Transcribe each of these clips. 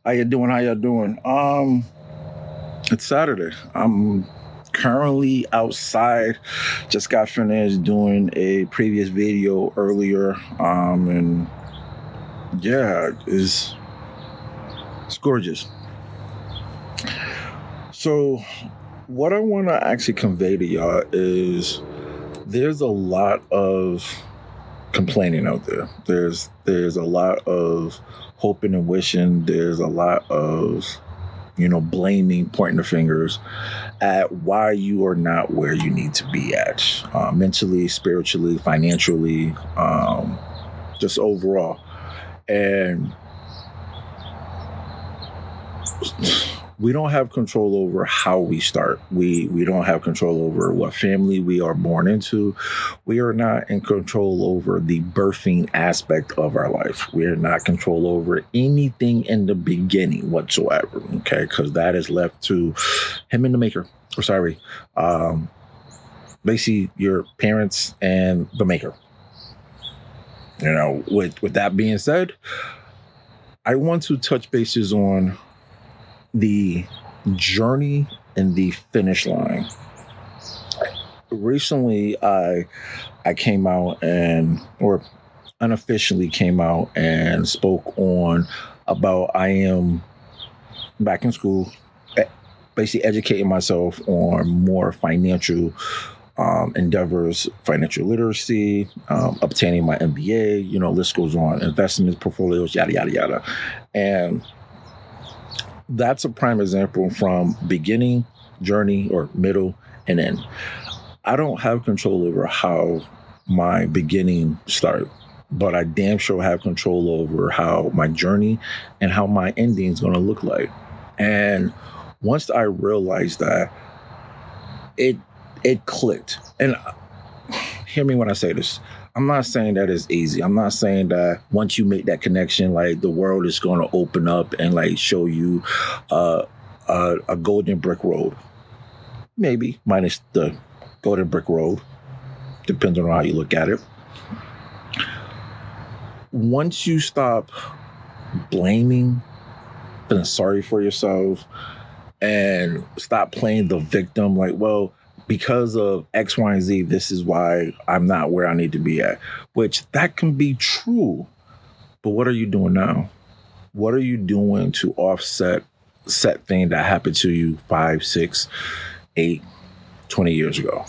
How you doing? How you doing? It's Saturday. I'm currently outside. Just got finished doing a previous video earlier. And yeah, it's gorgeous. So what I want to actually convey to y'all is there's a lot of complaining out there. There's a lot of hoping and wishing. There's a lot of blaming, pointing the fingers at why you are not where you need to be at, mentally, spiritually, financially, just overall. And we don't have control over how we start. We don't have control over what family we are born into. We are not in control over the birthing aspect of our life. We are not control over anything in the beginning whatsoever. Okay, because that is left to him and the maker. Or sorry, basically your parents and the maker. With that being said, I want to touch bases on the journey and the finish line. Recently, I came out or unofficially came out and spoke on about I am back in school, basically educating myself on more financial endeavors, financial literacy, obtaining my MBA, list goes on, investments, portfolios, yada, yada, yada. And that's a prime example from beginning, journey, or middle, and end. I don't have control over how my beginning started, but I damn sure have control over how my journey and how my ending is going to look like. And once I realized that, it clicked. And hear me when I say this. I'm not saying that it's easy. I'm not saying that once you make that connection, like the world is going to open up and like show you a golden brick road. Maybe minus the golden brick road, depends on how you look at it. Once you stop blaming, feeling sorry for yourself, and stop playing the victim, like, well, because of X, Y, and Z, this is why I'm not where I need to be at, which that can be true. But what are you doing now? What are you doing to offset thing that happened to you 5, 6, 8, 20 years ago?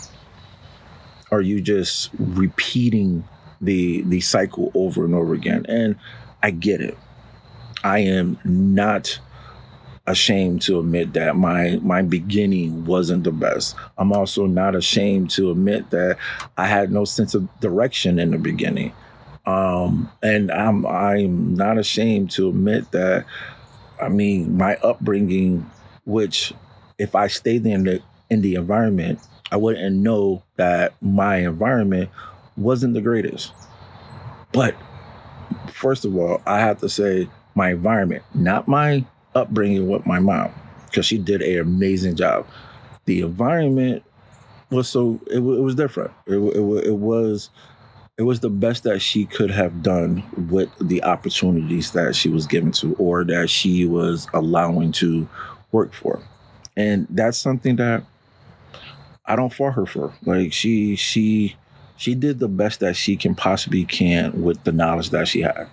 Are you just repeating the cycle over and over again? And I get it. I am not ashamed to admit that my beginning wasn't the best. I'm also not ashamed to admit that I had no sense of direction in the beginning. And I'm not ashamed to admit that, my upbringing, which if I stayed in the environment, I wouldn't know that my environment wasn't the greatest. But first of all, I have to say my environment, not my upbringing with my mom, because she did an amazing job. The environment was it was different. It was the best that she could have done with the opportunities that she was given to, or that she was allowing to work for. And that's something that I don't fault her for. Like she did the best that she possibly can with the knowledge that she had.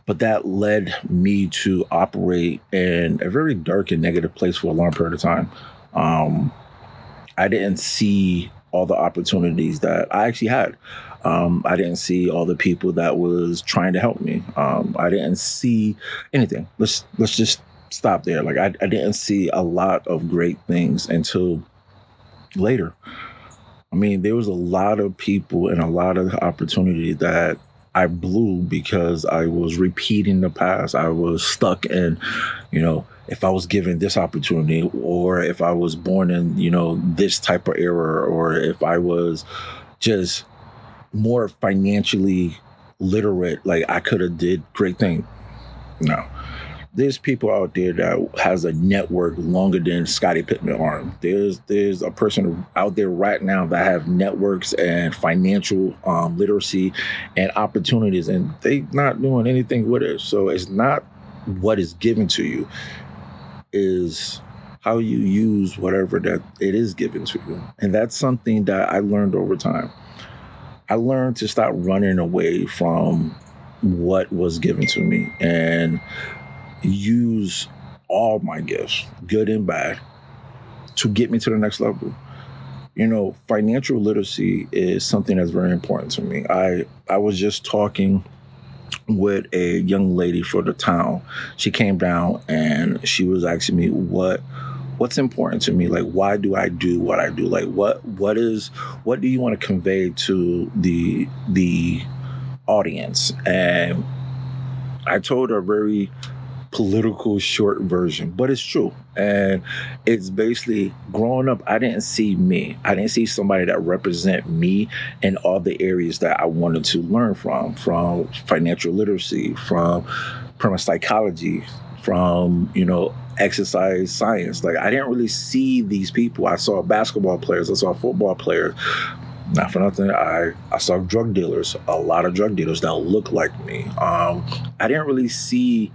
But that led me to operate in a very dark and negative place for a long period of time. I didn't see all the opportunities that I actually had. I didn't see all the people that was trying to help me. I didn't see anything. Let's just stop there. Like I didn't see a lot of great things until later. There was a lot of people and a lot of opportunity that I blew because I was repeating the past. I was stuck in, if I was given this opportunity, or if I was born in, this type of era, or if I was just more financially literate, like I could have did great things. No. There's people out there that has a network longer than Scottie Pippen arm. There's a person out there right now that have networks and financial literacy and opportunities, and they not doing anything with it. So it's not what is given to you. Is how you use whatever that it is given to you. And that's something that I learned over time. I learned to stop running away from what was given to me and use all my gifts, good and bad, to get me to the next level. Financial literacy is something that's very important to me. I was just talking with a young lady for the town. She came down and she was asking me what's important to me. Like, why do I do what I do? Like, what do you want to convey to the audience? And I told her a very political short version, but it's true. And it's basically, growing up, I didn't see me. I didn't see somebody that represent me in all the areas that I wanted to learn from financial literacy, from premise psychology, from, exercise science. Like, I didn't really see these people. I saw basketball players, I saw football players. Not for nothing, I saw drug dealers, a lot of drug dealers that look like me. I didn't really see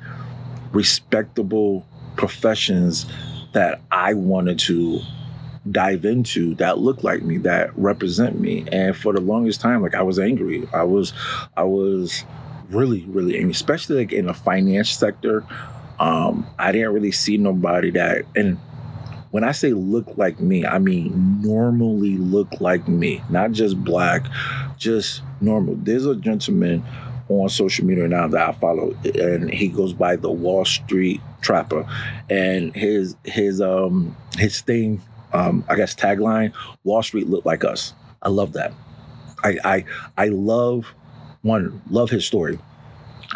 respectable professions that I wanted to dive into that look like me, that represent me. And for the longest time, like, I was angry. I was really, really angry, especially like in the finance sector. I didn't really see nobody that, and when I say look like me, I mean normally look like me, not just black, just normal. There's a gentleman on social media now that I follow, and he goes by the Wall Street Trapper, and his thing, I guess tagline: Wall Street look like us. I love that. I love his story,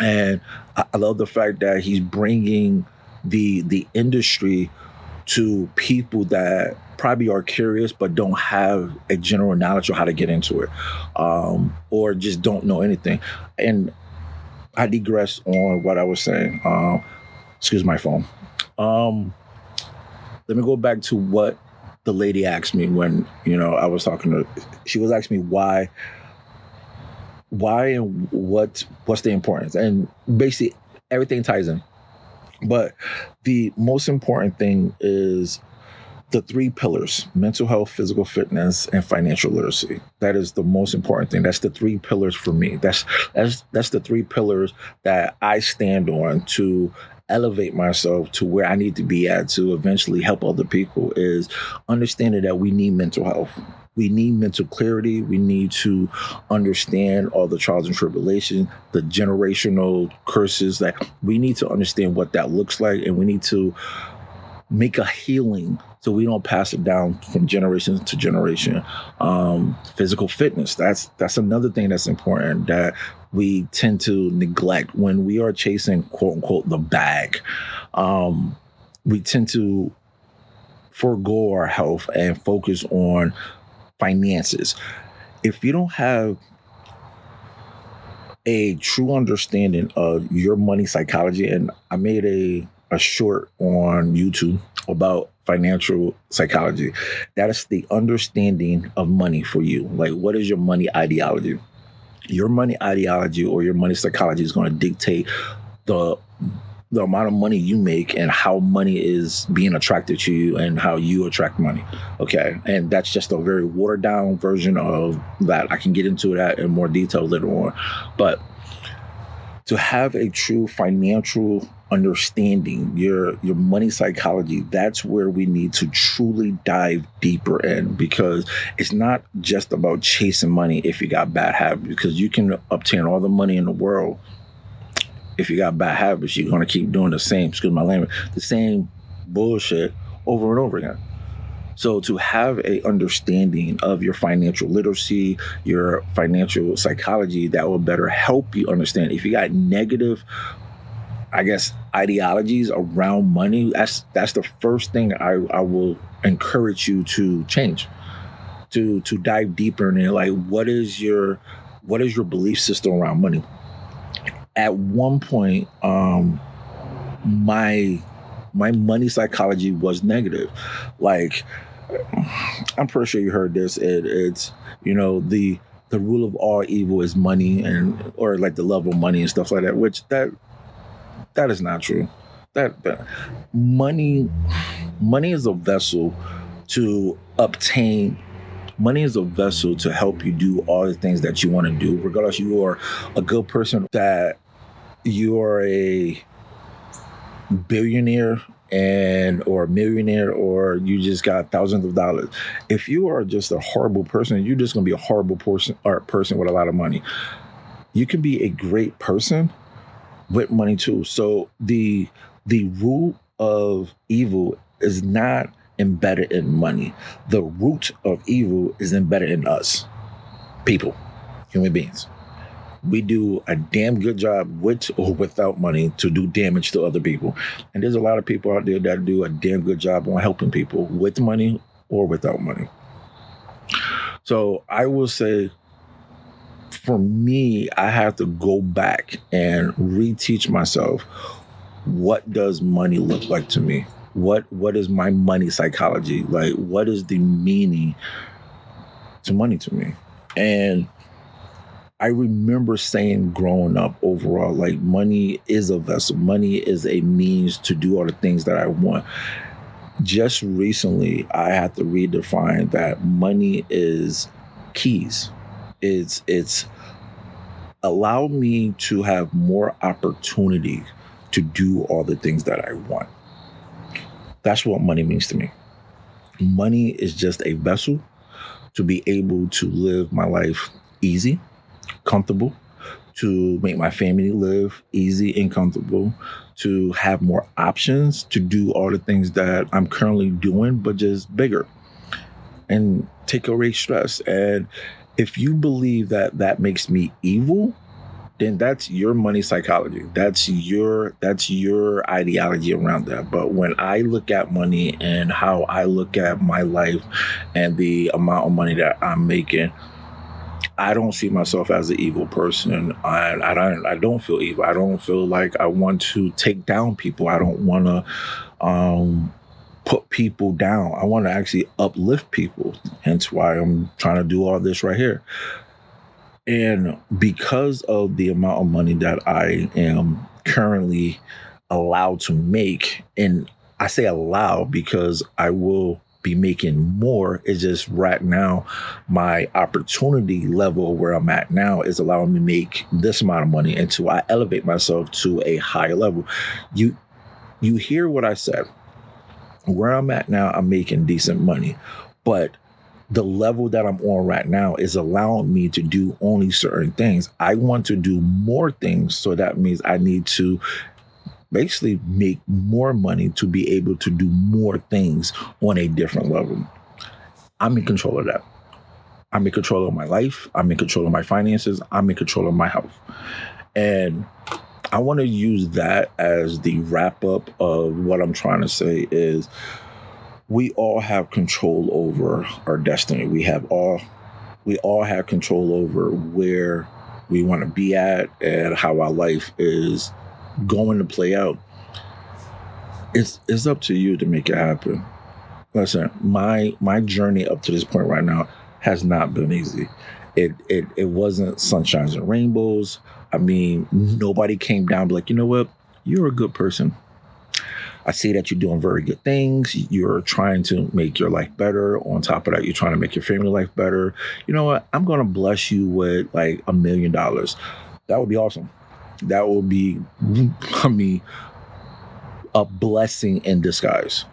and I love the fact that he's bringing the industry to people that probably are curious but don't have a general knowledge of how to get into it, or just don't know anything. And I digress on what I was saying. Excuse my phone. Let me go back to what the lady asked me when, I was talking to her. She was asking me why and what's the importance. And basically everything ties in. But the most important thing is the 3 pillars: mental health, physical fitness, and financial literacy. That is the most important thing. That's the 3 pillars for me. That's the 3 pillars that I stand on to elevate myself to where I need to be at to eventually help other people, is understanding that we need mental health. We need mental clarity. We need to understand all the trials and tribulations, the generational curses. That we need to understand what that looks like, and we need to make a healing so we don't pass it down from generation to generation. Physical fitness, that's another thing that's important that we tend to neglect when we are chasing, quote unquote, the bag. We tend to forego our health and focus on finances. If you don't have a true understanding of your money psychology, and I made a short on YouTube about financial psychology, that is the understanding of money for you. Like, what is your money ideology? Your money ideology or your money psychology is going to dictate the amount of money you make and how money is being attracted to you and how you attract money. Okay. And that's just a very watered down version of that. I can get into that in more detail later on. But to have a true financial understanding, your money psychology, that's where we need to truly dive deeper in, because it's not just about chasing money if you got bad habits, because you can obtain all the money in the world. If you got bad habits, you're going to keep doing the same bullshit over and over again. So to have a understanding of your financial literacy, your financial psychology, that will better help you understand. If you got negative, I guess, ideologies around money, that's the first thing I will encourage you to change, to dive deeper in it. Like, what is your belief system around money? At one point, my money psychology was negative. Like, I'm pretty sure you heard this. It's the rule of all evil is money, or like the love of money and stuff like that. Which that That is not true. That money money is a vessel to obtain. Money is a vessel to help you do all the things that you want to do, regardless you are a good person, that you are a billionaire and or a millionaire, or you just got thousands of dollars. If you are just a horrible person, you're just gonna be a horrible person or person with a lot of money. You can be a great person with money too. So the root of evil is not embedded in money. The root of evil is embedded in us, people, human beings. We do a damn good job with or without money to do damage to other people. And there's a lot of people out there that do a damn good job on helping people with money or without money. So I will say, for me, I have to go back and reteach myself, what does money look like to me? What is my money psychology? Like, what is the meaning to money to me? And I remember saying growing up overall, like, money is a vessel. Money is a means to do all the things that I want. Just recently, I had to redefine that money is keys. It's allowed me to have more opportunity to do all the things that I want. That's what money means to me. Money is just a vessel to be able to live my life easy, comfortable, to make my family live easy and comfortable, to have more options to do all the things that I'm currently doing, but just bigger, and take away stress. And if you believe that that makes me evil, then that's your money psychology. That's your ideology around that. But when I look at money and how I look at my life and the amount of money that I'm making, I don't see myself as an evil person. I don't feel evil. I don't feel like I want to take down people. I don't want to put people down. I want to actually uplift people. Hence why I'm trying to do all this right here. And because of the amount of money that I am currently allowed to make, and I say allow because I will be making more, it's just right now my opportunity level where I'm at now is allowing me to make this amount of money until I elevate myself to a higher level. You hear what I said. Where I'm at now, I'm making decent money, but the level that I'm on right now is allowing me to do only certain things. I want to do more things, so that means I need to basically make more money to be able to do more things on a different level. I'm in control of that. I'm in control of my life. I'm in control of my finances. I'm in control of my health. And I want to use that as the wrap up of what I'm trying to say is, we all have control over our destiny. We all have control over where we want to be at and how our life is going to play out. It's up to you to make it happen. Listen, my journey up to this point right now has not been easy. It wasn't sunshines and rainbows. I mean, nobody came down and be like, you know what? You're a good person. I see that you're doing very good things. You're trying to make your life better. On top of that, you're trying to make your family life better. You know what? I'm going to bless you with like $1 million. That would be awesome. That would be, I mean, a blessing in disguise.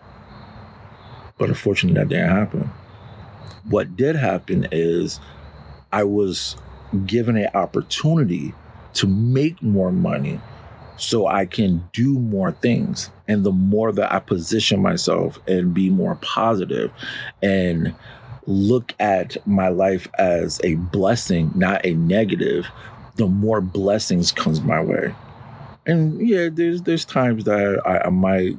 But unfortunately, that didn't happen. What did happen is I was given an opportunity to make more money so I can do more things. And the more that I position myself and be more positive and look at my life as a blessing, not a negative, the more blessings comes my way. And yeah, there's times that I might,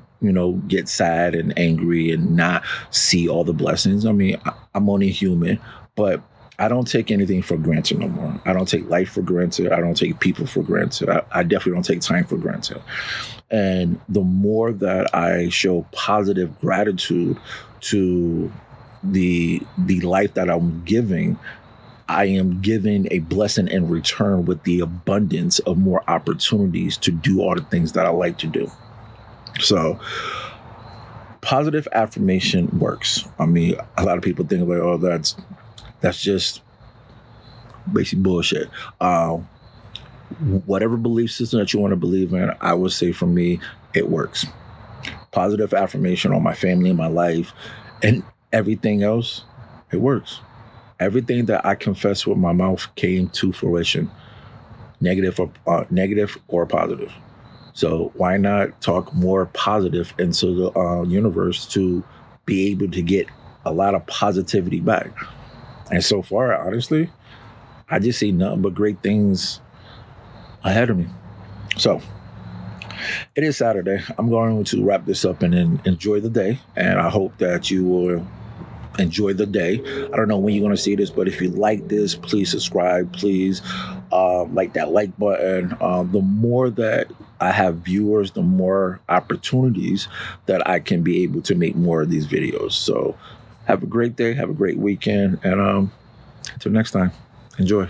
get sad and angry and not see all the blessings. I mean, I'm only human, but I don't take anything for granted no more. I don't take life for granted. I don't take people for granted. I definitely don't take time for granted. And the more that I show positive gratitude to the life that I'm giving, I am given a blessing in return with the abundance of more opportunities to do all the things that I like to do. So positive affirmation works. I mean, a lot of people think like, oh, that's just basically bullshit. Whatever belief system that you want to believe in, I would say for me, it works. Positive affirmation on my family, my life, and everything else, it works. Everything that I confess with my mouth came to fruition, negative or positive. So why not talk more positive into the universe to be able to get a lot of positivity back? And so far, honestly, I just see nothing but great things ahead of me. So it is Saturday. I'm going to wrap this up and enjoy the day. And I hope that you will enjoy the day. I don't know when you're going to see this, but if you like this, please subscribe. Please like that like button. The more that I have viewers, the more opportunities that I can be able to make more of these videos. So have a great day. Have a great weekend. And until next time, enjoy.